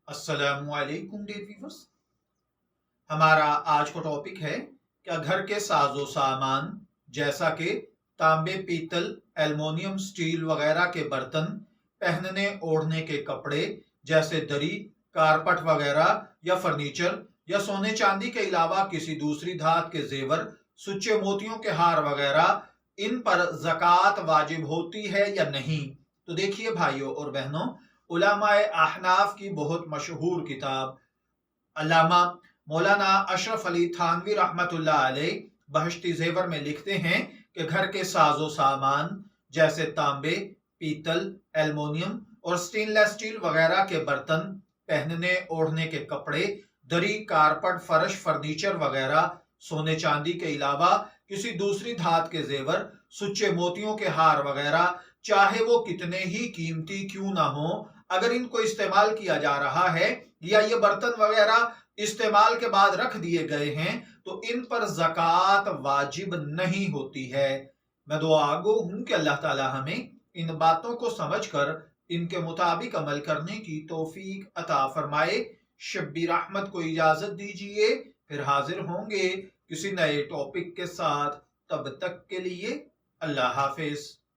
अस्सलामु अलैकुम dear viewers. हमारा आज का टॉपिक है कि घर के साजो सामान जैसा कि तांबे, पीतल, एल्युमिनियम, स्टील वगैरह के बर्तन, पहनने ओढ़ने के कपड़े जैसे दरी, कारपट वगैरह या फर्नीचर या सोने चांदी के अलावा किसी दूसरी धात के जेवर, सुच्चे मोतियों के हार वगैरह, इन पर ज़कात वाजिब होती है या नहीं। तो देखिए भाइयों और बहनों, उलमाए अहनाफ की बहुत मशहूर किताब अल्लामा मौलाना अशरफ अली थानवी रहमतुल्लाह अलैह बहश्ती ज़ेवर में लिखते हैं कि घर के साजो सामान जैसे तांबे, पीतल, एल्युमिनियम और स्टेनलेस स्टील वगैरह के बर्तन, पहनने ओढ़ने के कपड़े, दरी, कारपट, फर्श, फर्नीचर वगैरह, सोने चांदी के अलावा किसी दूसरी धात के जेवर, सुच्चे मोतियों के हार वगैरह, चाहे वो कितने ही कीमती क्यों ना हो, अगर इनको इस्तेमाल किया जा रहा है या ये बर्तन वगैरह इस्तेमाल के बाद रख दिए गए हैं तो इन पर ज़कात वाजिब नहीं होती है। मैं दुआ गो हूं कि अल्लाह ताला हमें इन बातों को समझकर इनके मुताबिक अमल करने की तौफीक अता फरमाए। शब्बीर अहमद को इजाजत दीजिए, फिर हाजिर होंगे किसी नए टॉपिक के साथ। तब तक के लिए अल्लाह हाफिज।